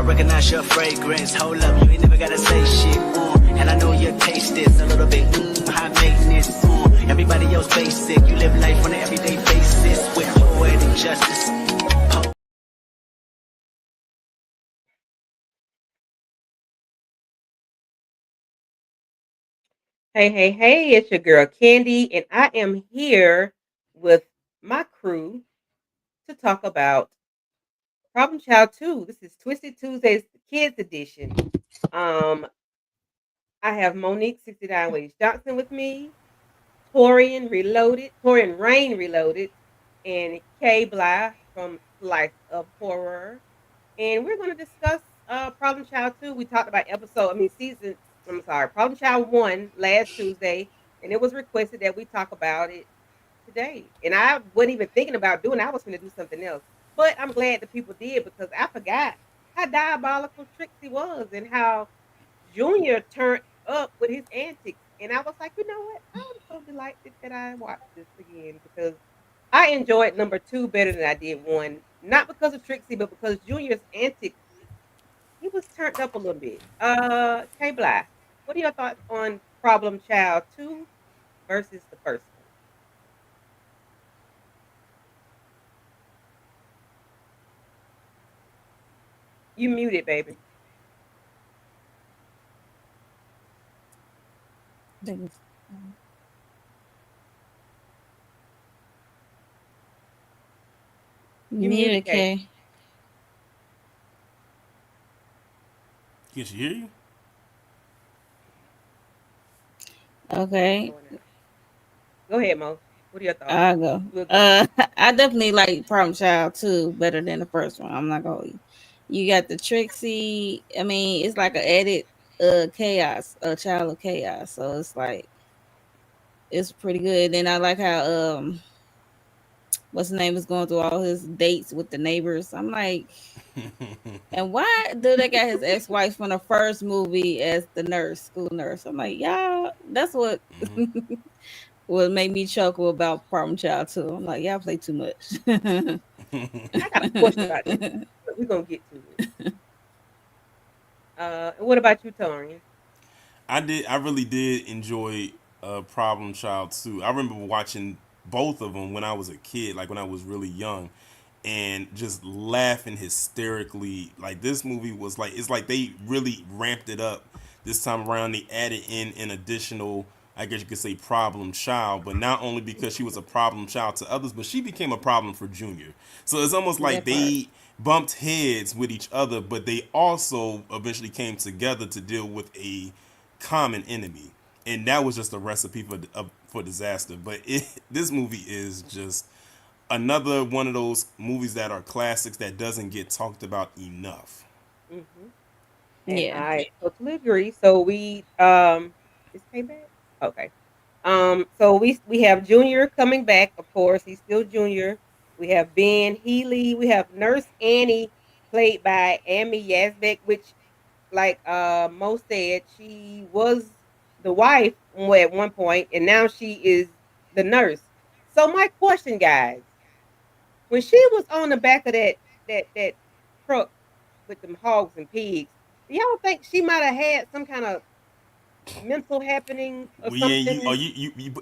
recognize your fragrance. Hold up, you ain't never gotta say shit. And I know you taste this a little bit. High maintenance. Everybody else basic. You live life on an everyday basis with poetic justice. Hey, hey, hey, it's your girl Candy, and I am here with my crew to talk about Problem Child 2. This is Twisted Tuesdays Kids Edition. Um, I have Monique 69 Ways Johnson with me, Torian Rain Reloaded, and Kay Bly from Life of Horror. And we're going to discuss Problem Child 2. We talked about Problem Child 1 last Tuesday, and it was requested that we talk about it today. And I wasn't even thinking about doing it. I was going to do something else. But I'm glad the people did because I forgot how diabolical Trixie was and how Junior turned up with his antics. And I was like, you know what? I'm so delighted that I watched this again because I enjoyed number two better than I did one. Not because of Trixie, but because Junior's antics, he was turned up a little bit. K Bly, what are your thoughts on Problem Child 2 versus the first one? You muted, baby. Things. You muted, K. Communicate. Can she hear you? Okay, Going out. Go ahead, Mo. What are your thoughts? I'll go. We'll go. I definitely like Problem Child 2 better than the first one. I'm not gonna lie. You got the Trixie. I mean, it's like an edit chaos, a child of chaos. So it's like it's pretty good. Then I like how what's the name is going through all his dates with the neighbors. I'm like, and why do they got his ex wife from the first movie as the nurse, school nurse? I'm like, y'all, that's what Hmm. what made me chuckle about Problem Child too. I'm like, y'all play too much. I got a question about that, but we're gonna get to it. And what about you, Torian? I really did enjoy Problem Child 2. I remember watching both of them when I was a kid, like when I was really young, and just laughing hysterically. Like this movie was like it's like they really ramped it up this time around. They added in an additional, I guess you could say, problem child, but not only because she was a problem child to others, but she became a problem for Junior. So it's almost like That part. they bumped heads with each other, but they also eventually came together to deal with a common enemy, and that was just a recipe for disaster. But this movie is just another one of those movies that are classics that doesn't get talked about enough. Hmm. And Yeah. I totally agree. So is K back? Okay. So we have Junior coming back. Of course, he's still Junior. We have Ben Healy. We have Nurse Annie, played by Amy Yazbek, which, like Mo said, she was the wife at one point, and now she is the nurse. So my question, guys, when she was on the back of that truck with them hogs and pigs, do y'all think she might have had some kind of mental happening or Well, yeah, you are something?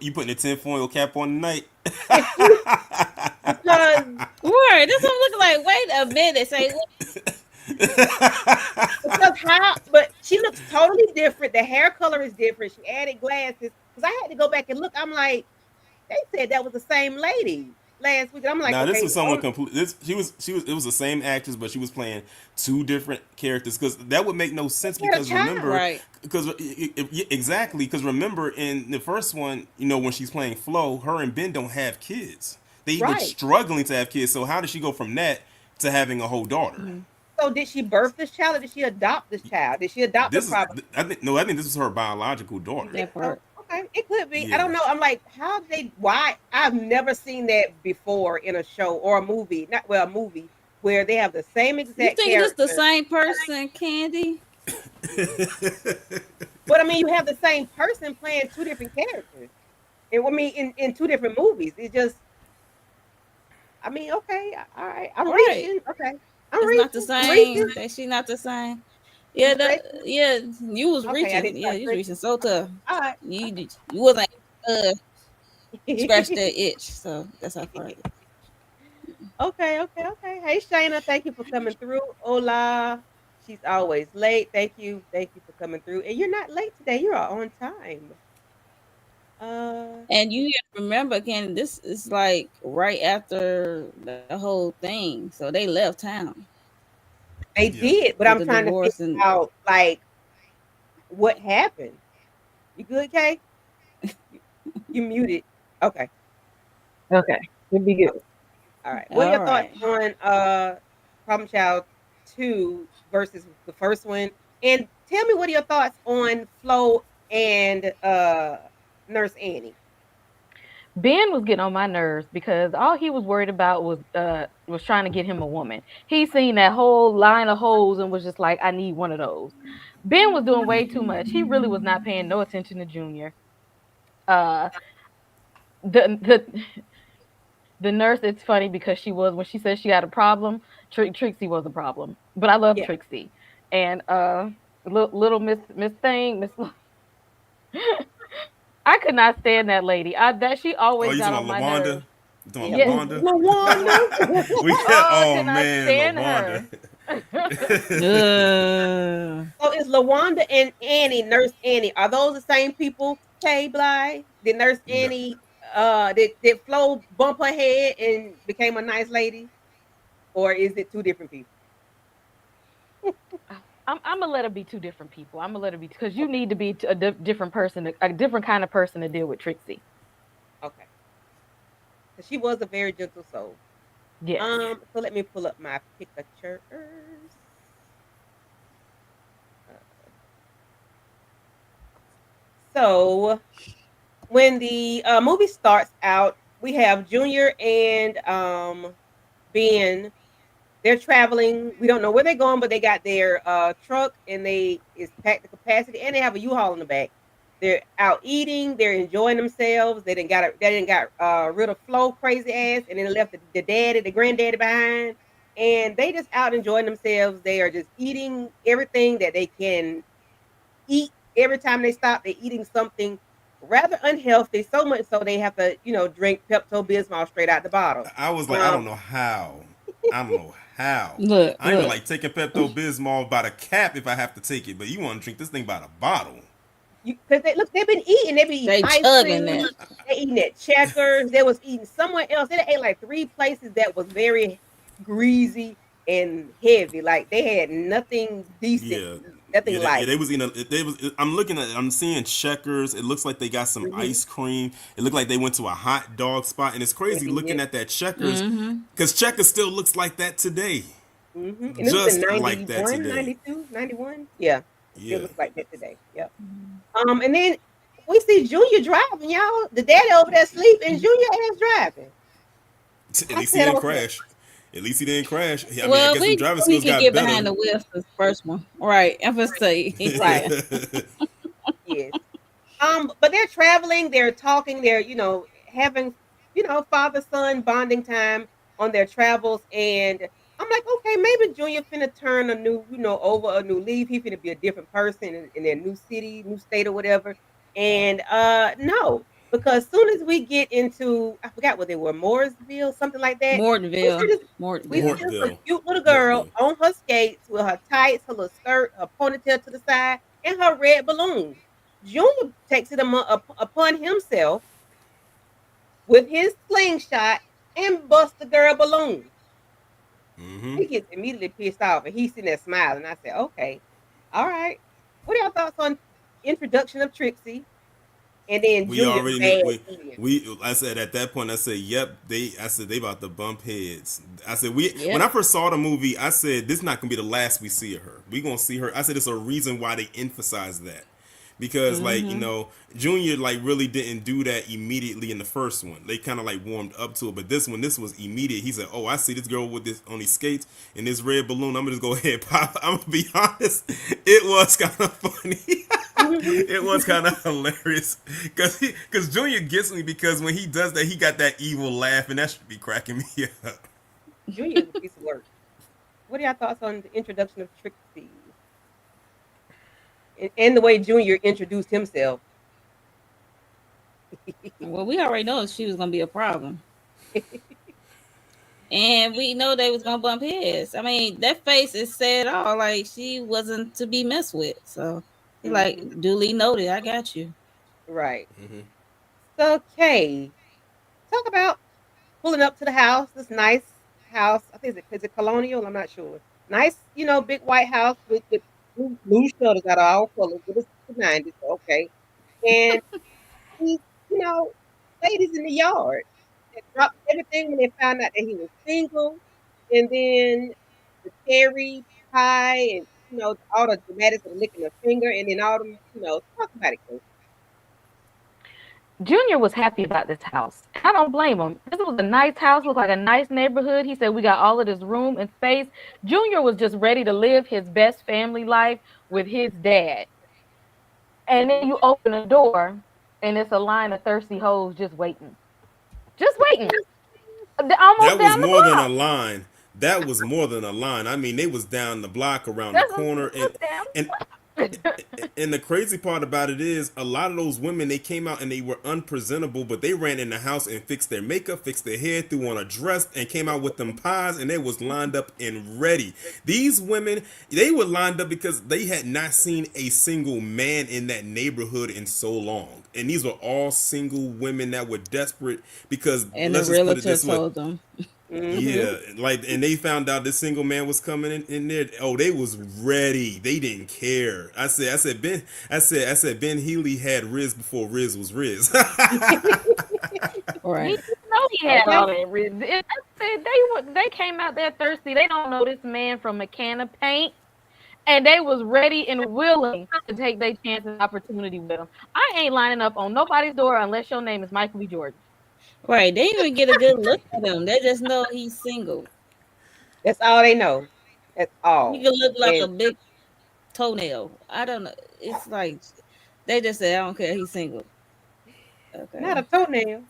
you putting a tinfoil cap on tonight? If she because Word. That's what I'm looking like. Wait a minute. Say what? how, but she looks totally different. The hair color is different. She added glasses because I had to go back and look. I'm like, they said that was the same lady last week. I'm like, Now this okay, was someone complete. This she was it was the same actress, but she was playing two different characters because that would make no sense. she had a Because remember, child, Right. because exactly because remember in the first one, when she's playing Flo, her and Ben don't have kids. They were right? struggling to have kids. So how did she go from that to having a whole daughter? Mhm. So did she birth this child or did she adopt this child? Did she adopt the This is problem? I think no, I think this was her biological You daughter. think That so? part. Okay, it could be. I Yeah. don't know. I'm like, how they? Why? I've never seen that before in a show or a movie. Not well, a movie where they have the same You exact think this the character. same person, Candy? But I mean, you have the same person playing two different characters. And I mean, in two different movies. It just, I mean, okay, all right. I'm Right. reaching. Okay, I'm It's not the reaching. I'm same. reaching. That she not the same. You Yeah, stretching. yeah. You was Okay, I reaching. didn't Yeah, start you was stretching. reaching so tough. All right. You wasn't scratch Okay. that itch. So that's how far. Okay, okay, okay. Hey, Shayna, thank you for coming through. Hola. She's always late. Thank you. Thank you for coming through. And you're not late today. You are on time. Uh, And you have to remember, again, this is like right after the whole thing. So they left town they Yeah. did, but with I'm the trying to figure divorce and out like what happened. You good, Kay? You, you muted. Okay. Okay, you'll be good. Okay. All right. What are all your thoughts right. on Problem Child 2 versus the first one? And tell me what are your thoughts on Flo and Nurse Annie? Ben was getting on my nerves because all he was worried about was trying to get him a woman. He seen that whole line of hoes and was just like, I need one of those. Ben was doing way too much. He really was not paying no attention to Junior. Uh the the nurse, it's funny because she was when she said she had a problem, Trixie was a problem. But I love Yeah. Trixie. And little Miss Thing, Miss I could not stand that lady. I that she Oh, always you got talking on about my Lawanda? nerves. You talking Yeah. about Yes. Lawanda? Lawanda. We got, Oh, I oh could not man, stand Lawanda. her. So is Lawanda and Annie, Nurse Annie, are those the same people? Kay Bly? Did Nurse No, Annie did Flo bump her head and became a nice lady? Or is it two different people? I'm gonna let her be two different people. I'm gonna let her be because you need to be a different person, a different kind of person to deal with Trixie. Okay. Because she was a very gentle soul. Yes. So let me pull up my pictures. Uh, so when the movie starts out, we have Junior and Ben. They're traveling. We don't know where they're going, but they got their truck and they is packed the capacity, and they have a U-Haul in the back. They're out eating. They're enjoying themselves. They didn't got rid of Flo crazy ass, and then left the daddy, the granddaddy behind, and they just out enjoying themselves. They are just eating everything that they can eat. Every time they stop, they're eating something rather unhealthy. So much so they have to, drink Pepto Bismol straight out the bottle. I was like, I don't Um, know how. I don't know how. look, I even look. like taking Pepto Bismol by the cap if I have to take it, but you want to drink this thing by the bottle. Because they've been eating. They've been eating They ice chugging cream. that. They eating at Checkers. They was eating somewhere else. They ate like three places that was very greasy and heavy. Like they had nothing decent, Yeah, nothing yeah, yeah. light. They was eating. They was. I'm looking at. I'm seeing Checkers. It looks like they got some Hmm. ice cream. It looked like they went to a hot dog spot, and it's They crazy looking did. at that Checkers, Mm-hmm. because Checkers still looks like that today, And this was in just like that 91, today. 92, 91. Yeah, it still Yeah, looks like that today. Yep. And then we see Junior driving, y'all. The daddy over there sleeping, and Junior ass driving. at I least he said, didn't okay. crash. At least he didn't crash. I mean, I Well, guess them we driving know he skills could got get better. behind the wheel for the first one. Right. I'm gonna say. Right. Yes. But they're traveling, they're talking, they're, having, father son bonding time on their travels. And I'm like, okay, maybe Junior finna turn a new, over a new leaf. He finna be a different person in their new city, new state, or whatever. And no, because soon as we get into, I forgot what they were, Mooresville, something like that. We see Mortonville. this, we see Mortonville. this Mortville, cute little girl Mortville. on her skates with her tights, her little skirt, her ponytail to the side, and her red balloon. Junior takes it upon himself with his slingshot and busts the girl balloon. Hmm. He gets immediately pissed off and he's sitting there smiling. I said, okay, all right. What are your thoughts on introduction of Trixie and then We Junior's already knew bad we end? we I said at that point I said yep I said they about to bump heads. I said we when Yep. I first saw the movie I said this not gonna be the last we see of her. We gonna see her. I said it's a reason why they emphasize that because like Mm-hmm. Junior like really didn't do that immediately in the first one. They kind of like warmed up to it, but this was immediate. He said, "Oh, I see this girl with this on these skates and this red balloon. I'm gonna just go ahead and pop." I'm gonna be honest, it was kind of funny. It was kind of hilarious because Junior gets me because when he does that, he got that evil laugh, and that should be cracking me up. Junior is a piece of work. What are your thoughts on the introduction of Trixie and the way Junior introduced himself? Well, we already know she was gonna be a problem, and we know they was gonna bump heads. I mean, that face is said all. Like she wasn't to be messed with. So he like Hmm. duly noted. I got you. Right. Hmm. So, Kay, talk about pulling up to the house. This nice house. I think is it colonial? I'm not sure. Nice, big white house with blue shutters that are all colors. But it's the 90s. So okay. And he, you know, ladies in the yard that dropped everything when they found out that he was single, and then the cherry pie, and all the dramatics of licking a finger, and then all them, talk about it. Kay. Junior was happy about this house. And I don't blame him. This was a nice house, looked like a nice neighborhood. He said, we got all of this room and space. Junior was just ready to live his best family life with his dad. And then Mhm. you open the door and it's a line of thirsty hoes just waiting. Just waiting. Almost That was down the more than a block. line. That was more than a line. I mean, they was down the block, around the That's what corner, was down and the block. and the crazy part about it is a lot of those women, they came out and they were unpresentable, but they ran in the house and fixed their makeup, fixed their hair, threw on a dress, and came out with them pies, and they was lined up and ready. These women, they were lined up because they had not seen a single man in that neighborhood in so long, and these were all single women that were desperate because, And the let's just put it realtor this way. told them. Mhm. Yeah, like, and they found out this single man was coming in there. Oh, they was ready. They didn't care. I said Ben Healy had Riz before Riz was Riz. He Right. didn't know he had Okay. all that reason. They came out there thirsty. They don't know this man from a can of paint. And they was ready and willing to take their chance and opportunity with him. I ain't lining up on nobody's door unless your name is Michael B. Jordan. Right. They didn't even get a good look at him. They just know he's single. That's all they know. That's He all. could look like a And big toenail. I don't know. It's like they just say, I don't care. He's single. not a Okay. toenail.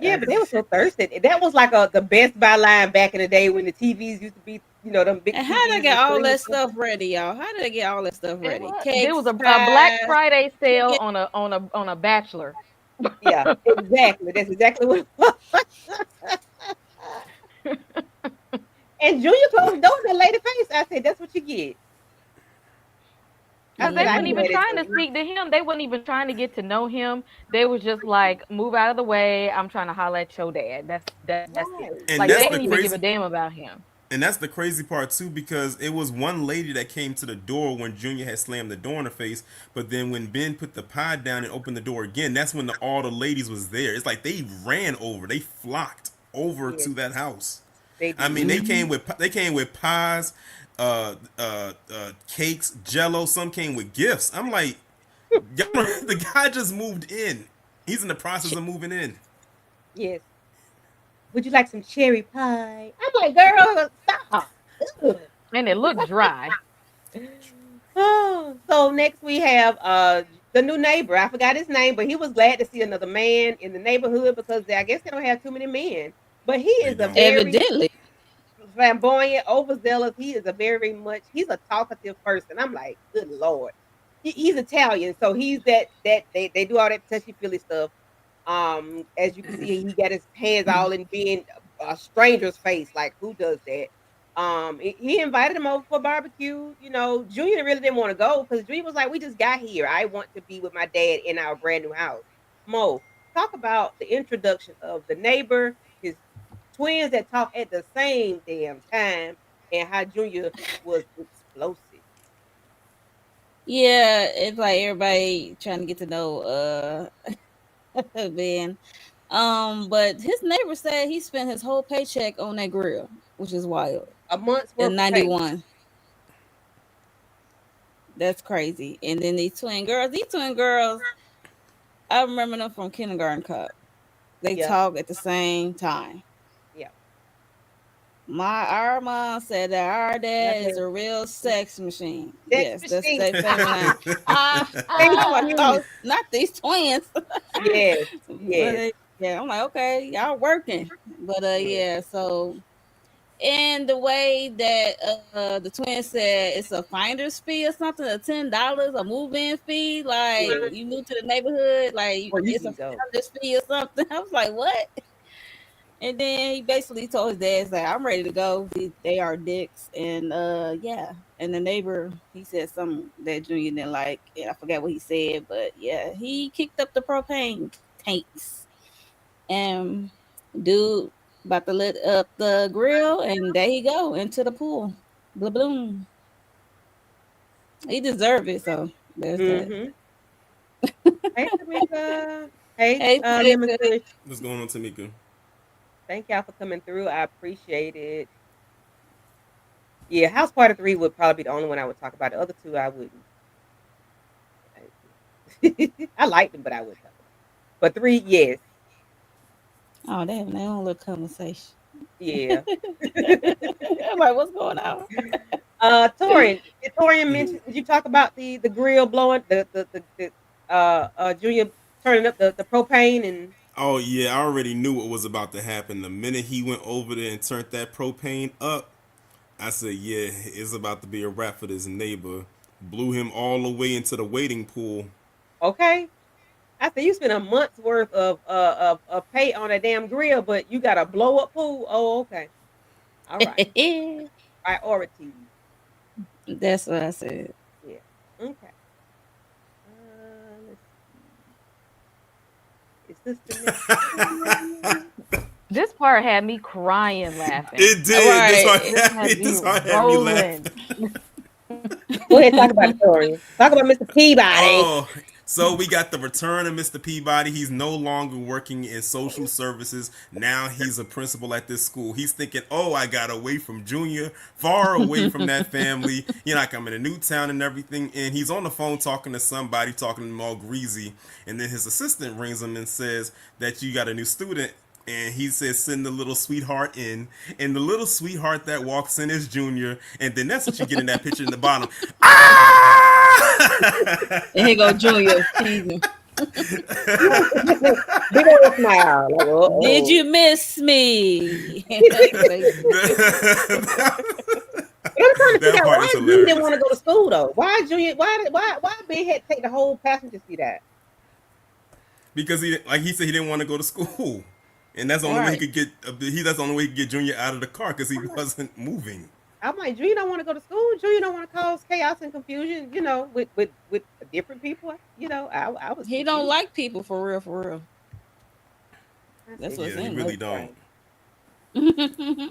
Yeah, I, but they were so thirsty. That was like the Best Buy line back in the day when the TVs used to be, them big and how did I TVs get with all screens. that stuff ready, y'all? How did I get all that stuff ready? There was Cakes, a Black pies, Friday sale chicken. on a Bachelor. Yeah, exactly. That's exactly what it was. And Junior closed the door in that lady face. I said, "That's what you get." I Because said, they "I weren't knew Mm-hmm. even where that trying to going." speak to him. They weren't even trying to get to know him. They was just like, move out of the way. I'm trying to holler at your dad. That's it. Right. and Like they that's Yes. the didn't even give a crazy damn about him. and that's the crazy part too, because it was one lady that came to the door when Junior had slammed the door in her face, but then when Ben put the pie down and opened the door again, that's when all the ladies was there. It's like they flocked over Yes, to that house. they I mean, did. Mm-hmm. they came with pies, cakes, Jello. Some came with gifts. I'm like, y'all, the guy just moved in. He's in the process of moving in. Yes. Would you like some cherry pie? I'm like, girl, stop. Ugh. And it looked dry. Oh, so next we have the new neighbor. I forgot his name, but he was glad to see another man in the neighborhood because I guess they don't have too many men. But he They is a don't. very Evidently. flamboyant, overzealous. He is a very much. He's a talkative person. I'm like, good lord. He's Italian, so he's that they do all that touchy feely stuff. As you can see, he got his hands all in being a stranger's face. Like, who does that? He invited him over for barbecue. Junior really didn't want to go because Junior was like, "We just got here. I want to be with my dad in our brand new house." Mo, talk about the introduction of the neighbor, his twins that talk at the same damn time, and how Junior was explosive. Yeah, it's like everybody trying to get to know Ben. But his neighbor said he spent his whole paycheck on that grill, which is wild. A month's In worth of pay. 91. That's crazy. And then these twin girls, I remember them from kindergarten cup. They Yeah, talk at the same time. yeah. Our mom said that our That's dad is her a real sex machine. sex Yes, that's machine. their favorite line. Thank I you. thought not these twins. Yes, But yes, yeah, I'm like, okay, y'all working. But yes. yeah, so And the way that the twin said it's a finder's fee or something, a $10 a move-in fee, like Yeah. you move to the neighborhood, like Or you it's a can go. finder's fee or something. I was like, what? And then he basically told his dad, like, I'm ready to go. They are dicks. And yeah. And the neighbor, he said something that Junior didn't like. And I forgot what he said, but yeah, he kicked up the propane tanks. And dude about to lit up the grill, and there he go into the pool. Blah bloom. He deserved it, so there's that. Mm-hmm. Hey, Tamika. Hey, Hey, Lemon Tamika. Kush. What's going on, Tamika? Thank y'all for coming through. I appreciate it. Yeah, House Party 3 would probably be the only one I would talk about. The other two I wouldn't. I liked them, but I wouldn't talk about them. But 3, yes. Oh, they having their own little conversation. Yeah. I'm like, what's going on? Torian, did Torian Mhm. mention? Did you talk about the grill blowing the Junior turning up the propane and Oh yeah, I already knew what was about to happen. The minute he went over there and turned that propane up, I said, "Yeah, it's about to be a wrap for this neighbor." Blew him all the way into the waiting pool. okay? I said you spent a month's worth of pay on a damn grill, but you got a blow up pool. Oh, okay, all right. Priorities. That's what I said. Yeah. Okay. Let's see. Is Sister Miss? This part had me crying laughing. It did. This Right. part This had me. had me This part had me rolling. laughing. Go ahead, talk about it, Torian. Talk about Mr. Peabody. Oh, so we got the return of Mr. Peabody. He's no longer working in social services. Now he's a principal at this school. He's thinking, oh, I got away from Junior, far away from that family. You know, like I'm in a new town and everything. And he's on the phone talking to somebody, talking to him all greasy. And then his assistant rings him and says that you got a new student. And he says, send the little sweetheart in. And the little sweetheart that walks in is Junior. And then that's what you get in that picture in the bottom. Ah! And here go Junior teasing. Big old smile. Like, Did oh. you miss me? But I'm trying to figure That out part why is Junior didn't want hilarious. to go to school though. Why Junior? Why Ben had to take the whole passenger seat out? Because he, like he said, he didn't want to go to school, and that's the only way he Right. could get. That's the only way he could get Junior out of the car because he I'm like, wasn't moving. Junior don't want to go to school. Junior don't want to cause chaos and confusion. With different people. I was He don't confused. like people for real, for real. I That's said, what's Yeah, he in really there. don't. okay.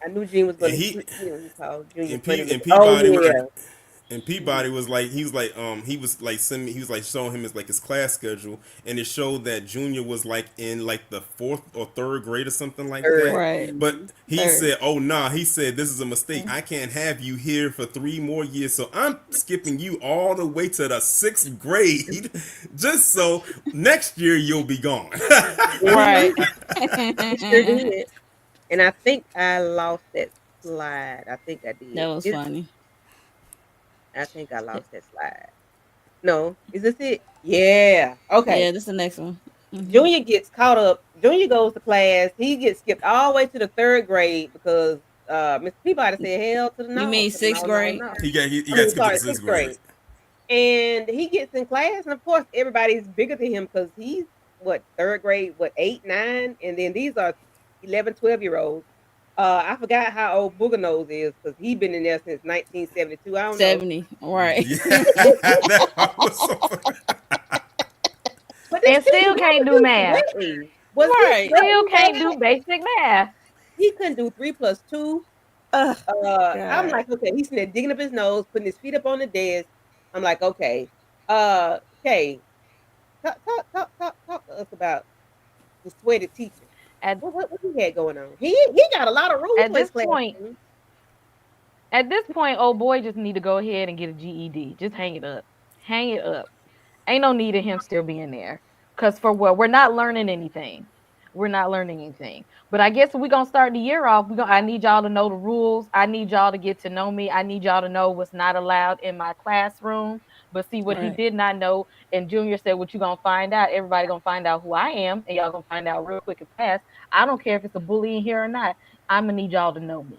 I knew Gene was And going to. He called Junior funny. And Oh Peabody was yeah. and Peabody was like he was like sending he was like showing him his class schedule, and it showed that Junior was like in like the fourth or third grade or something like Third. that. Right. But Mhm. he Third. said, "Oh nah," he said, "This is a mistake. I can't have you here for 3 more years, so I'm skipping you all the way to the sixth grade, just so next year you'll be gone." Right. Mhm. He sure did. And I think I lost that slide. I think I That did. was funny. I think I lost that slide. No, is this it? Yeah. Okay. Yeah, this is the next one. Hmm. Junior gets caught up. Junior goes to class. He gets skipped all the way to the third grade because Mr. Peabody said hell to the You no, mean to the sixth no, no, grade? no. He I got mean, skipped to sorry, the sixth sixth grade. grade. And he gets in class, and of course, everybody's bigger than him because he's what third grade, what 8, 9, and then these are 11, 12 year olds. I forgot how old Booger Nose is because he been in there since 1972. I don't know, 70. Right. Yeah, that part was so funny. but this And kid still was can't never do do math. greatly. Was he Right. Still greatly can't bad? do basic math. He couldn't do 3 plus 2. Oh, I'm God. like, okay, he's sitting there digging up his nose, putting his feet up on the desk. I'm like, okay, talk to us about the sweated teacher. At What he had going on? He got a lot of rules at for his this point, classroom. old boy just need to go ahead and get a GED. Just hang it up. Hang it up. Ain't no need of him still being there. Cause for what we're not learning anything. We're not learning anything. But I guess if we're gonna start the year off, I need y'all to know the rules. I need y'all to get to know me. I need y'all to know what's not allowed in my classroom. But see what he Right. did not know. And Junior said, what you gonna find out? Everybody gonna find out who I am, and y'all gonna find out real quick and fast. I don't care if it's a bully in here or not. I'm gonna need y'all to know me.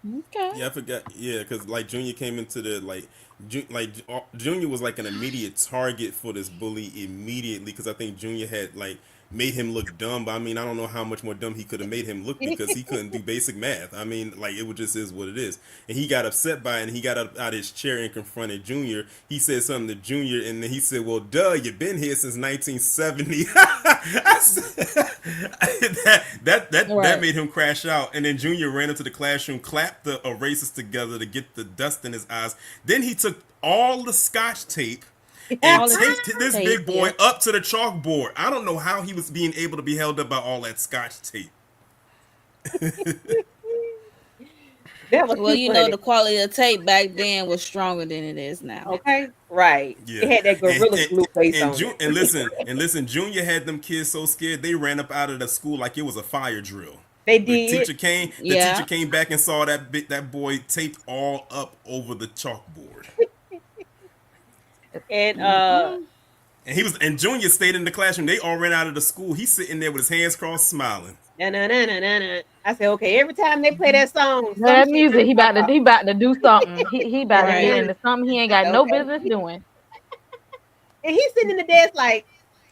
Okay. Yeah, I forgot. Yeah, because like Junior came into the Junior was like an immediate target for this bully immediately because I think Junior had like made him look dumb. But I mean, I don't know how much more dumb he could have made him look because he couldn't do basic math. I mean, like it would just is what it is. And he got upset by it, and he got up out of his chair and confronted Junior. He said something to Junior, and then he said, "Well, duh, you've been here since 1970." I said, that Right. made him crash out, and then Junior ran into the classroom, clapped the erasers together to get the dust in his eyes. Then he took all the scotch tape and All the taped this tape, big boy yeah. up to the chalkboard. I don't know how he was being able to be held up by all that scotch tape. That was Well, too you know, funny. the quality of tape back then was stronger than it is now. Okay, right. It Yeah, had that and gorilla and glue face on it. and listen, Junior had them kids so scared they ran up out of the school like it was a fire drill. They The did, teacher came. The teacher Yeah. came back and saw that boy taped all up over the chalkboard, and Hmm. and Junior stayed in the classroom. They all ran out of the school. He's sitting there with his hands crossed, smiling. na na na na na na. I said, okay. Every time they play that song, Now some that shit music, just pop up. he about to do something. He about to get Right. into something he ain't I got said, no okay. business doing. And he's sitting in the desk like,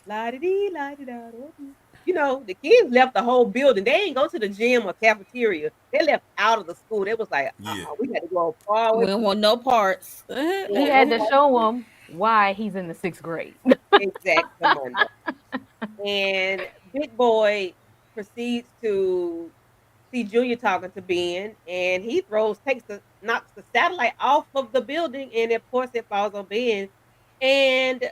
la di dee, la di da. You know, the kids left the whole building. They ain't go to the gym or cafeteria. They left out of the school. They was like, Yeah, we had to go far away We don't from want no parts. He school. had to show him why he's in the sixth grade. Exact, come on now. And Big Boy proceeds to see Junior talking to Ben, and he knocks the satellite off of the building, and of course it falls on Ben, and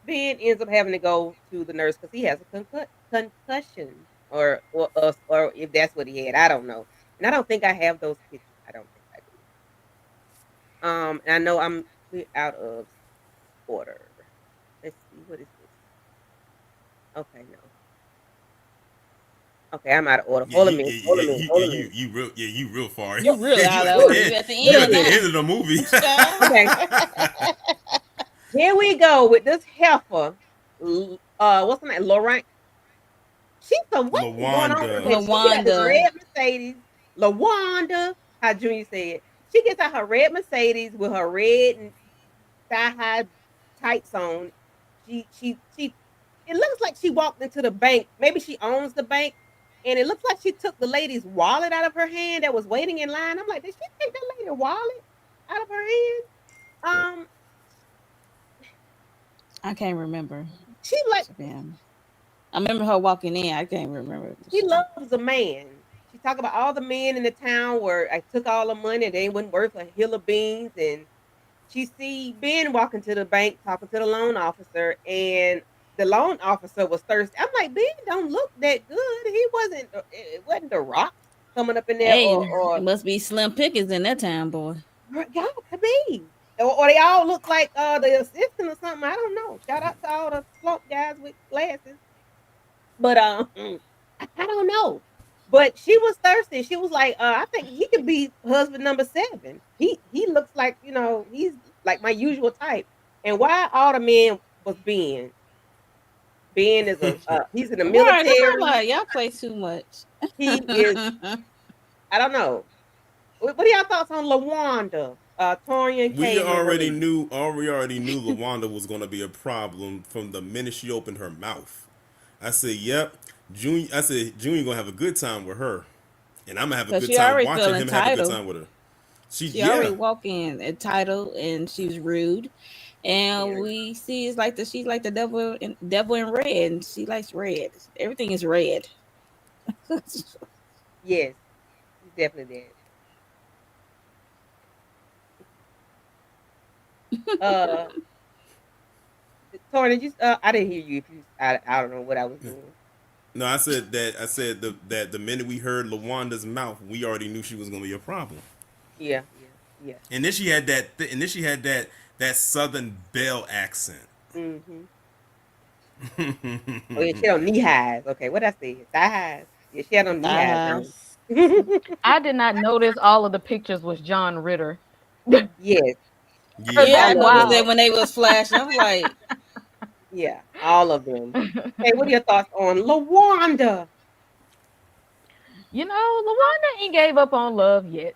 Ben ends up having to go to the nurse because he has a concussion, or if that's what he had, I don't know, and I don't think I have those pictures. I don't think I do. And I know we're out of order. Let's see, what is this? Okay, no. Okay, I'm out of order. yeah, Hold a minute. Hold a minute. Hold a minute. you real far. You really You out at of the order. Woo! You end. at the You Wait a at end the minute. end of the movie. Okay, now. here we go with this heifer. What's her name? Laurent. What is going on with Lawanda. her? She got this Lawanda. red Mercedes. Lawanda, how Junior said. She gets out her red Mercedes with her red and thigh high tights on. She. It looks like she walked into the bank. Maybe she owns the bank, and it looks like she took the lady's wallet out of her hand that was waiting in line. I'm like, did she take that lady's wallet out of her hand? Um, I can't remember. she like To be honest. I remember her walking in. I can't remember. she loves a man. She talk about all the men in the town where I took all the money, they wasn't worth a hill of beans, and she see Ben walking to the bank talking to the loan officer, and the loan officer was thirsty. I'm like, Ben don't look that good. He wasn't. It wasn't the Rock coming up in there, Hey, or it must be slim pickings in that town, boy. got to be, or they all look like the assistant or something. I don't know. Shout out to all the slump guys with glasses, but I don't know. But she was thirsty. She was like, I think he could be husband number 7. He looks like, he's like my usual type. And why all the men was Ben? Ben is he's in the Right. That's all military. right. Y'all play too much. He is, I don't know. What are y'all thoughts on LaWanda? Torian We came and already released. knew. We already knew Lawanda was going to be a problem from the minute she opened her mouth. I said, "Yep, Junior." I said, "Junior gonna have a good time with her, and I'm gonna have a Because good she time already watching feel him have a good entitled. time with her." She, She already yeah, walked in entitled and she was rude. And Very. we see it's like she's like the devil in red. And she likes red. Everything is red. Yes, he's definitely that. Tori, did you? I didn't hear you. If you, I don't know what I was doing. no, I said that. I said that the minute we heard Lawanda's mouth, we already knew she was gonna be a problem. Yeah, yeah, yeah. And then she had that Southern Belle accent. Mm-hmm. Oh yeah, she had on knee highs. Okay, what I said? Thigh highs. Yeah, she had on knee highs on. House. I did not notice all of the pictures was John Ritter. Yes, Cause Yeah, I that's all of noticed them. that wild. when they was flashing. I was like, Yeah, all of them. Hey, what are your thoughts on LaWanda? LaWanda ain't gave up on love yet.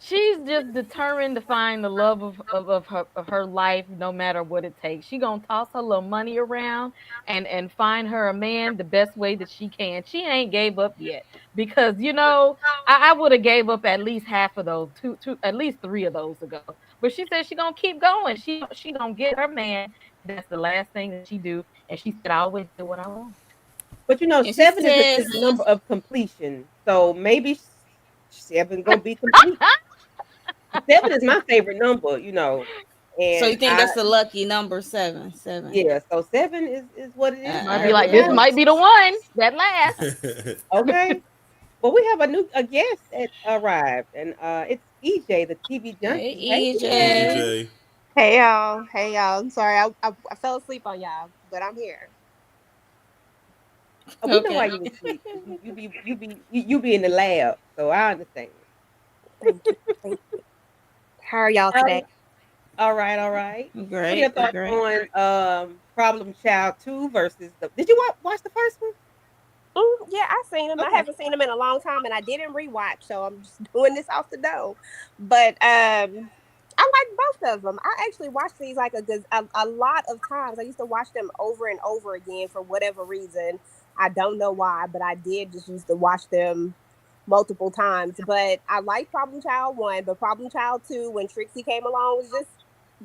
She's just determined to find the love of her life no matter what it takes. She gonna toss her little money around and find her a man the best way that she can. She ain't gave up yet because I would have gave up at least half of those two at least three of those ago. But she said she gonna keep going. She gonna get her man, and that's the last thing that she do. And she said I always do what I want. But And she seven says, is a number of completion. So maybe seven gonna be complete. Seven is my favorite number, so you and think that's the lucky number, seven, seven. yeah. So seven is what it is You for might be like, this everybody. might be the one that lasts. Okay. Well, we have a guest that arrived, and it's EJ, the TV Hey, junkie. Hey, Hey EJ. EJ. EJ. Hey y'all, hey y'all. I'm sorry, I fell asleep on y'all, but I'm here. We know why Okay. you was asleep. 'Cause you be in the lab, so I understand. Thank you, thank you. How are y'all today? Um, all right, all right. What are your Great. We're thoughts great. on Problem Child 2 versus the? Did you watch the first one? Yeah, I seen them. I Okay. haven't seen them in a long time, and I didn't rewatch, so I'm just doing this off the dome. But I like both of them. I actually watched these like a lot of times. I used to watch them over and over again for whatever reason. I don't know why, but I did just used to watch them multiple times. But I like Problem Child 1, but Problem Child 2, when Trixie came along, was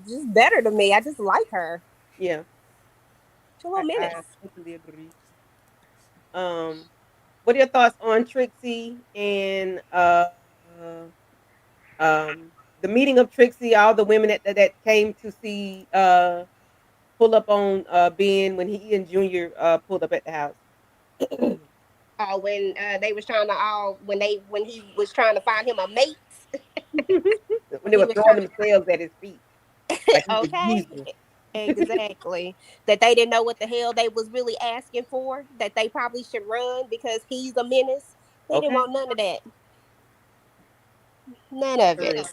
just better to me. I just like her. Yeah, She's a little I menace. totally agree. Um, what are your thoughts on Trixie and the meeting of Trixie? All the women that came to see pull up on Ben when he and Junior pulled up at the house. When they was trying to all when he was trying to find him a mate, When when they he were was throwing trying to themselves at his feet like he was okay, using. exactly, that they didn't know what the hell they was really asking for, that they probably should run because he's a menace. They didn't Okay, want none of that, none of for it. real.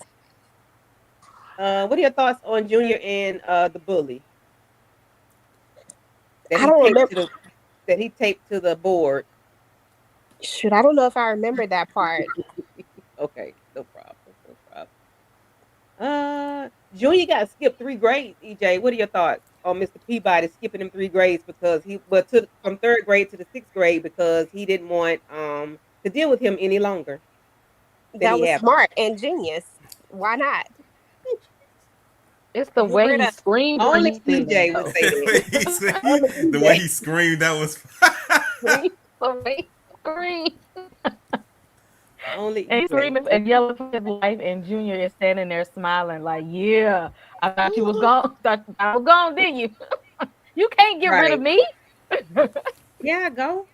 What are your thoughts on Junior and the bully that I he don't taped remember. to the board? Shoot, I don't know if I remember that part. Okay, no problem, no problem. Junior got skipped 3 grades. EJ, what are your thoughts on Mr. Peabody skipping him 3 grades because from third grade to the sixth grade because he didn't want to deal with him any longer than That he was had to. smart and genius. Why not? It's the Get way rid he of. screamed when Only he said EJ would though. say that. Only The way EJ. he screamed, that was. The way he screamed. Only And he's EJ. screaming and yelling for his life, and Junior is standing there smiling like, "Yeah, I thought you was gone. Thought I was gone, didn't you? You can't get rid of Right. me." Yeah, go.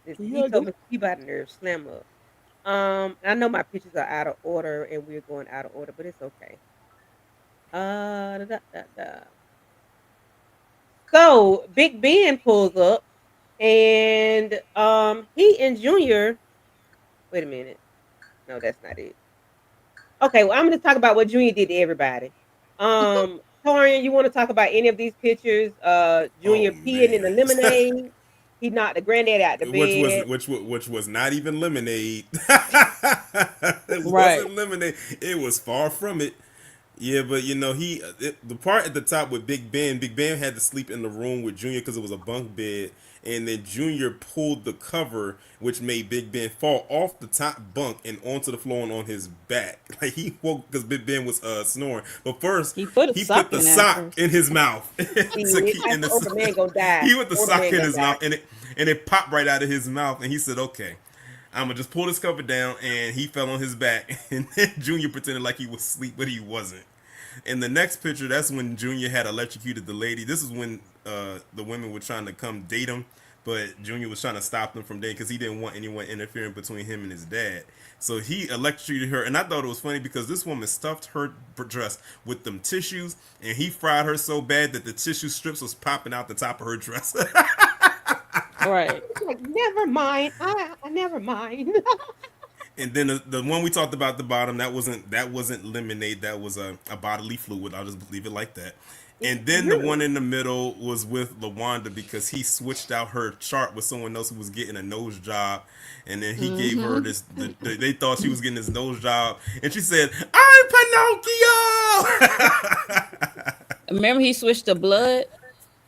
Listen, he Yeah, told Mr. Peabody to slam up. I know my pictures are out of order and we're going out of order, but it's okay. Da, da, da, da. So Big Ben pulls up and he and Junior, wait a minute. No, that's not it. Okay, well, I'm gonna talk about what Junior did to everybody. Torian, you want to talk about any of these pictures? Oh Junior peeing in the man. lemonade. He knocked the granddad out the bed. Which was not even lemonade. It Right. wasn't lemonade. It was far from it. Yeah, but the part at the top with Big Ben. Big Ben had to sleep in the room with Junior because it was a bunk bed, and then Junior pulled the cover, which made Big Ben fall off the top bunk and onto the floor and on his back. Like he woke because Big Ben was snoring. But first, He put a he put sock the in there sock first. in his mouth See, to keep I in said, older man the. gonna die. He put the Older sock man in gonna his die. mouth, and it popped right out of his mouth, and he said, "Okay, I'm gonna just pull this cover down," and he fell on his back, and then Junior pretended like he was asleep, but he wasn't. In the next picture, that's when Junior had electrocuted the lady. This is when the women were trying to come date him, but Junior was trying to stop them from dating because he didn't want anyone interfering between him and his dad. So he electrocuted her, and I thought it was funny because this woman stuffed her dress with them tissues, and he fried her so bad that the tissue strips was popping out the top of her dress. Right. Like, never mind. I never mind. And then the one we talked about at the bottom, that wasn't lemonade, that was a bodily fluid. I'll just leave it like that. And then the one Really? in the middle was with Lawanda because he switched out her chart with someone else who was getting a nose job, and then he gave her Mm-hmm. this. They thought she was getting this nose job, and she said, "I'm Pinocchio." Remember he switched to blood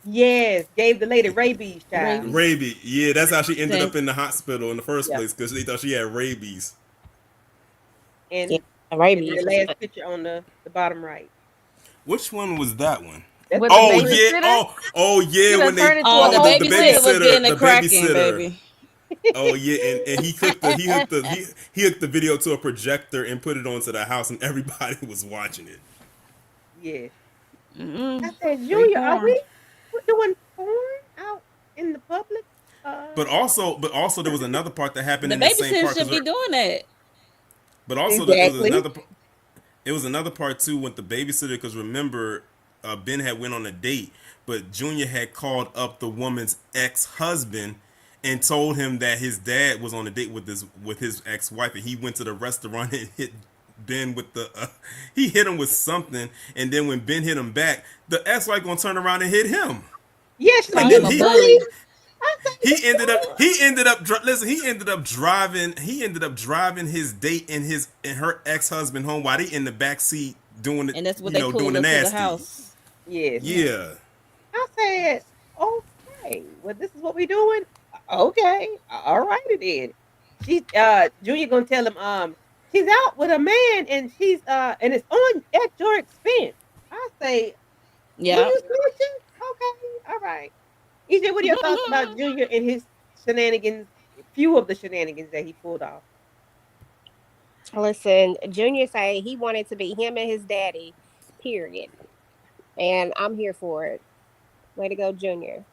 Yes, gave the lady rabies, child. rabies. Rabies. Yeah, that's how she ended up Since in the hospital in the first Yeah, place because they thought she had rabies. Yeah, and rabies the is last fun. picture on the bottom right. Which one was that one? That's With the the Oh baby. yeah. babysitter, Oh she yeah. done When they turned into oh a the oh whole the babysitter witch. was getting babysitter the the cracking, babysitter. baby. Oh yeah, and he hooked the video to a projector and put it onto the house, and everybody was watching it. Yes. I Mm-mm. said, Free Junior, are porn. we doing porn out in the public? But also there was another part that happened The in the same babysitter part should because be doing that. but also Exactly. it was another part too with the babysitter because remember Ben had went on a date, but Junior had called up the woman's ex-husband and told him that his dad was on a date with his ex-wife, and he went to the restaurant and hit Ben with the he hit him with something, and then when Ben hit him back, the ex-wife gonna turn around and hit him, Yeah, she's like, and Call you him then a bully. bully. I said, he ended up driving his date and her ex-husband home while they in the back seat doing it, And that's what they doing pulled the up to the nasty. house. yes. Yeah. Yeah. I said, okay, well, this is what we doing. Okay, all righty then. She, Junior gonna tell him, she's out with a man and and it's on at your expense. I say, were Yeah. you snitching? Okay, all right. EJ, what are your thoughts about Junior and his shenanigans? Few of the shenanigans that he pulled off. Listen, Junior say he wanted to be him and his daddy, period. And I'm here for it. Way to go, Junior.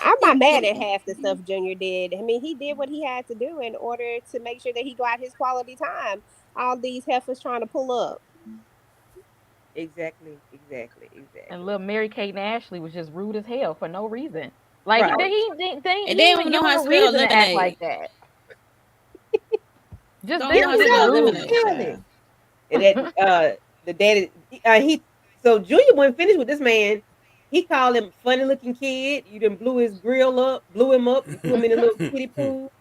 I'm not mad at half the stuff Junior did. I mean, he did what he had to do in order to make sure that he got his quality time. All these heifers trying to pull up. Exactly, exactly, And exactly. little Mary Kate and Ashley was just rude as hell for no reason. Like Right. And he they didn't don't even even give know them how to a spell reason to act lemonade. like that. Just Don't they know Get how were to it just spell out, rude. lemonade, tell it. child. And that the daddy he so Junior wasn't finished with this man. He called him funny looking kid. You done blew his grill up, blew him up, and threw him in a little kiddie pool.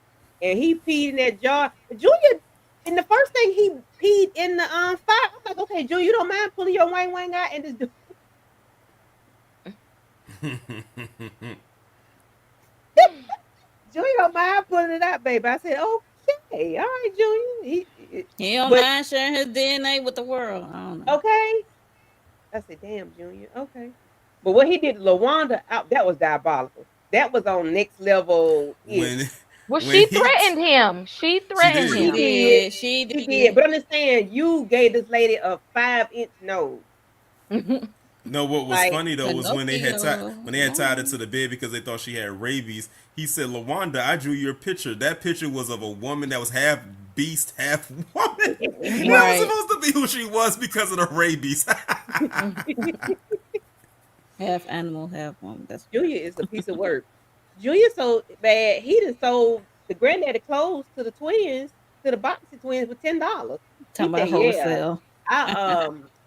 And he peed in that jar. Junior, and the first thing he peed in the fire. I'm like, okay, Junior, you don't mind pulling your wang wang out and just do Junior don't mind pulling it out, baby. I said, okay, all right, Junior. He don't But mind sharing his DNA with the world. I don't know. okay. I said, damn, Junior. Okay. But what he did to Lawanda out, that was diabolical. That was on next level ish. when Well, when she he threatened him. She she threatened did. She She him. did. did. She She did. did. But understand, you gave this lady a 5-inch nose. No, what was Like, funny though was Pinocchio. when they had tied it to the bed because they thought she had rabies. He said, "Lawanda, I drew your picture. That picture was of a woman that was half beast, half woman. That was Right. supposed to be who she was because of the rabies." Half animal, half woman. That's funny. Junior is a piece of work. Junior so bad, he done sold the granddaddy clothes to the twins, to the Boxy twins for $10. He Talking said, about yeah, wholesale.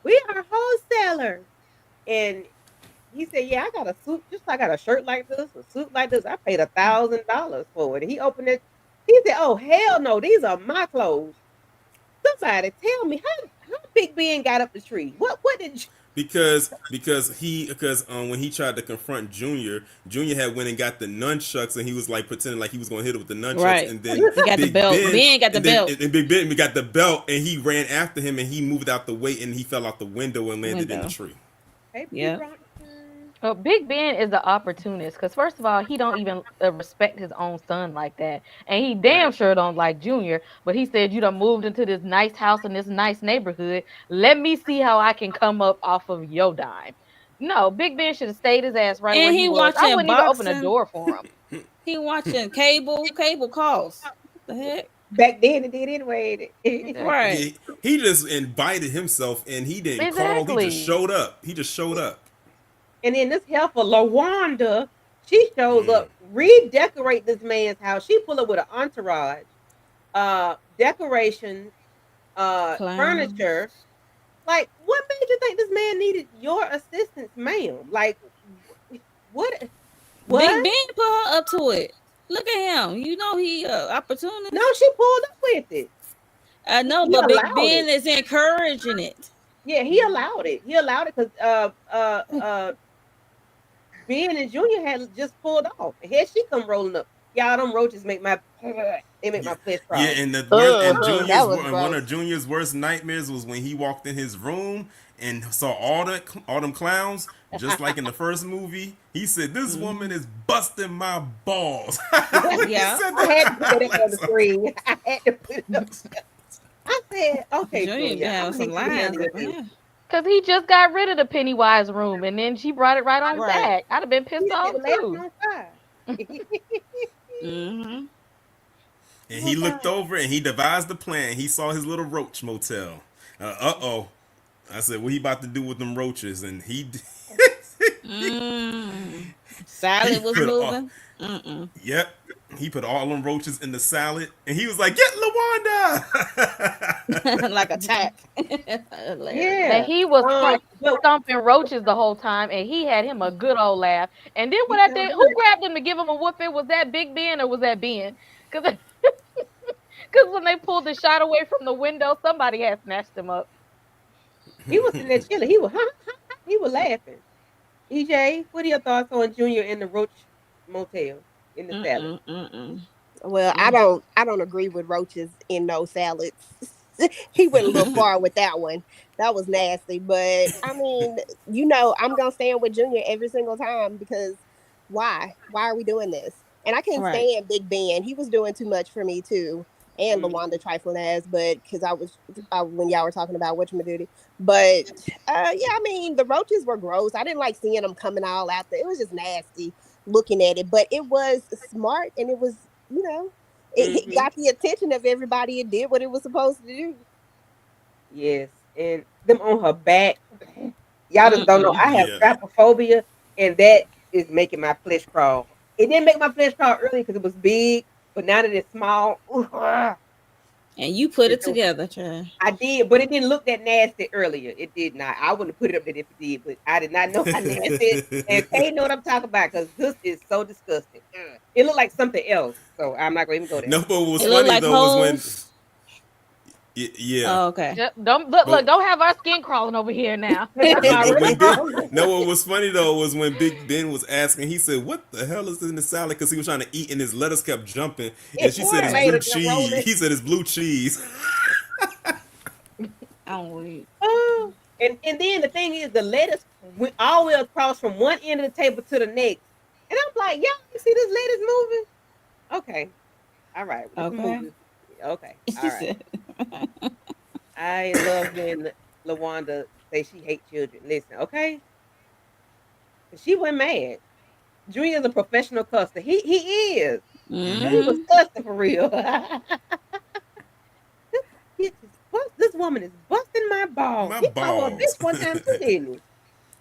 we are wholesalers. And he said, yeah, I got a suit, just like I got a shirt like this, a suit like this. I paid $1,000 for it. And he opened it. He said, oh, hell no, these are my clothes. Somebody tell me how Big Ben got up the tree. What did you because when he tried to confront Junior, Junior had went and got the nunchucks and he was like pretending like he was going to hit it with the nunchucks, Right. and then He got the Big belt. Ben Ben got the belt. and Big Ben got the belt and he ran after him and he moved out the way and he fell out the window and landed in the Window. tree. Hey, P. Yeah. Bronson. Big Ben is the opportunist because first of all, he don't even respect his own son like that, and he damn Right. sure don't like Junior. But he said, "You done moved into this nice house in this nice neighborhood. Let me see how I can come up off of your dime." No, Big Ben should have stayed his ass right where And he he was. I watching wouldn't even open a boxing. door for him. He watching cable calls. The heck? Back then it did anyway. Exactly. Right. He just invited himself and he didn't call. He just Exactly. showed up. He just showed up. And then this helper, Lawanda, she shows Mm. up, redecorate this man's house. She pull up with an entourage, decorations, Clowns. furniture. Like, what made made you think this man needed your assistance, ma'am? Like, what? Big What? Ben put her up to it. Look at him. You know he No, opportunist. she pulled up with it. I know, He but Big allowed Ben it. is encouraging it. Yeah, he allowed it. He allowed it because Ben and Junior had just pulled off. And here she come rolling up. Y'all, them roaches make my they make Yeah, my flesh yeah, crawl. and the worst, and Ugh, that was one gross. of Junior's worst nightmares was when he walked in his room and saw all them clowns, just like in the first movie. He said, "This woman Mhm. is busting my balls." When he Yeah. said I had to put that that, up on the screen. I had to put it up. I said, okay, Junior Junior, been I'm having gonna some need you to lines handle up in this. here. Cause he just got rid of the Pennywise room, and then she brought it right on Right. back. I'd have been He pissed just off been laughing too. on fire. Mm-hmm. and Oh he looked God. over and he devised the plan. He saw his little roach motel. Oh, I said, "What he about to do with them roaches?" And he Mm. he Salad was put all. moving. Mm-mm. Yep. He put all them roaches in the salad, and he was like, "Get Lawanda!" Like attack. And Yeah. Hilarious. he was But stomping roaches the whole time, and he had him a good old laugh. And then he when I sure did, who did. grabbed him to give him a whooping? Was that Big Ben or was that Ben? Because because when they pulled the shot away from the window, somebody had snatched him up. He was sitting there chilling. He was he was laughing. EJ, what are your thoughts on Junior in the Roach Motel in the salad? Mm-mm. Mm-mm. Well, Mm. I don't agree with roaches in no salads. He went a little far with that one. That was nasty. But I mean, I'm gonna stand with Junior every single time because why? Why are we doing this? And I can't Right. stand Big Ben. He was doing too much for me too. And Mhm. Lawanda trifling ass, but because when y'all were talking about whatchamajooty. But yeah, I mean the roaches were gross. I didn't like seeing them coming all out there. It was just nasty looking at it. But it was smart and it was, it Mhm. got the attention of everybody. It did what it was supposed to do. Yes, and them on her back. Y'all just don't know. Mm-mm. I have Yeah. trypophobia, and that is making my flesh crawl. It didn't make my flesh crawl earlier because it was big, but now that it's small, And you put it it don't. together, child. I did, but it didn't look that nasty earlier. It did not. I wouldn't have put it up there if it did, but I did not know how nasty. And Kay know what I'm talking about because this is so disgusting. Ugh. It looked like something else, so I'm not going to even go there. No, but what was It looked funny like though was when, holes. yeah, Oh, okay. Just, don't look, but don't have our skin crawling over here now. I'm no, but already when Big, crawling. no, what was funny though was when Big Ben was asking. He said, "What the hell is in the salad?" Because he was trying to eat, and his lettuce kept jumping. And It's she said, "It's Right. blue tomatoes and cheese." rolling. He said, "It's blue cheese." I'm weak. Oh, and then the thing is, the lettuce went all the way across from one end of the table to the next, and I'm like, y'all you see this lettuce moving? Okay, all right, this is Okay. moving. Okay, She all right. said, I love when Lawanda say she hate children. Listen, okay, 'cause she went mad. Junior's a professional cusser. He is, and he Hmm. was mm-hmm. cussing for real. This bitch is this woman is busting my balls. My He called her a balls. bitch one time too, didn't he?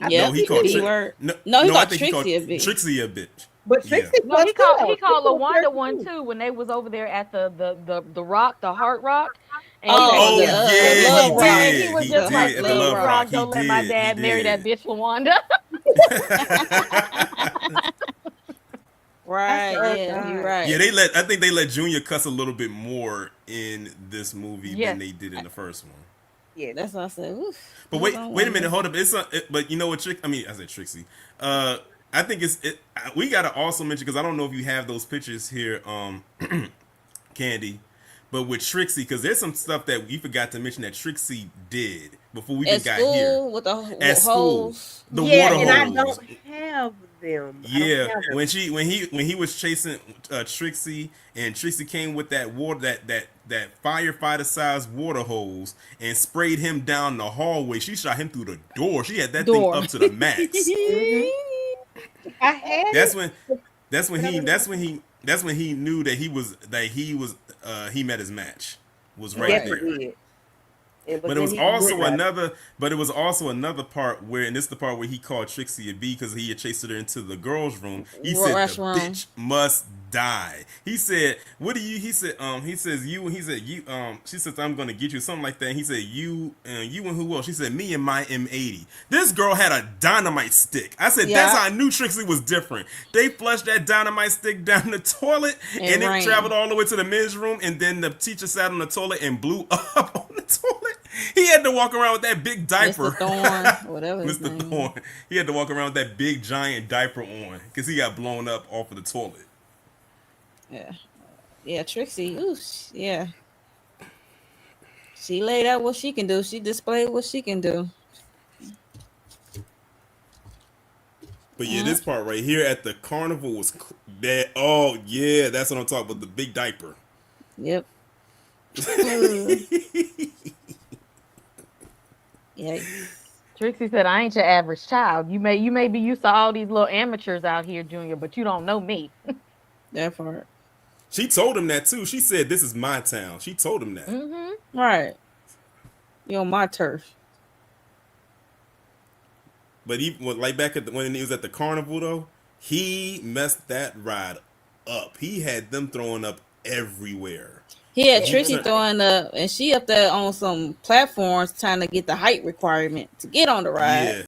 I No, think Yep. he he called B did. word. no, No, he no. I called think he called Trixie a bitch. Trixie a bitch. But Yeah. Trixie No, cussed too he though. She called cussed her Lawanda one too. too when they was over there at the rock, the Heart Rock, and he Okay, Oh, was the yeah. Yeah, Love he and Rock. he did. was He just The like, Heart did at the Love please, Love Rock. Rock, Rock. He don't let my did. He dad marry that did. bitch Lawanda. I Right. said, oh Yeah, you're God. Yeah, right. I think they let Junior cuss a little bit more in this movie than Yes. they did in the first one. Yes. That's what I said. Oof. But Look on wait a minute, wonder. hold up. But you know what, Trick? I mean, I said Trixie. I think we gotta also mention because I don't know if you have those pictures here, Candy, but with Trixie, because there's some stuff that we forgot to mention that Trixie did before we even At got here school with the at school. holes. The Yeah, water and I Yeah. hose. don't have them. I don't Yeah, have them. when he was chasing Trixie, and Trixie came with that water that firefighter sized water hose and sprayed him down the hallway. She shot him through the door. She had that thing Door. up to the max. Hmm. I had That's it, when but I wouldn't have it. that's when he knew that he met his match. Was right Yes, he Right. there. did. But But it then was he would also ride it. another. But it was also another part where, and this is the part where he called Trixie a B because he had chased her into the girls' room. He said the Restroom. bitch must die. He said, "What do you?" He said, He says you. He said you. She says I'm gonna get you something like that. And he said you. You and who else? She said me and my M80. This girl had a dynamite stick. I said that's Yeah, how I knew Trixie was different. They flushed that dynamite stick down the toilet, it and it traveled ran. all the way to the men's room. And then the teacher sat on the toilet and blew up on the toilet. He had to walk around with that big diaper. Mr. Thorne, whatever his Mr. name Thorne. He had to walk around with that big giant diaper on because he got blown up off of the toilet. is. Yeah, Trixie. Ooh, yeah. She laid out what she can do. She displayed what she can do. But yeah, this part right here at the carnival was that. Oh yeah, that's what I'm talking about. The big diaper. Yep. Uh, yeah. Trixie said, "I ain't your average child. You may be used to all these little amateurs out here, Junior, but you don't know me." That part. She told him that too. She said, "This is my town." She told him that. Mm-hmm. Right. You're on my turf. But even like back at when he was at the carnival though, he messed that ride up. He had them throwing up everywhere. He had And he Trixie turned, throwing up, and she up there on some platforms trying to get the height requirement to get on the ride. yeah.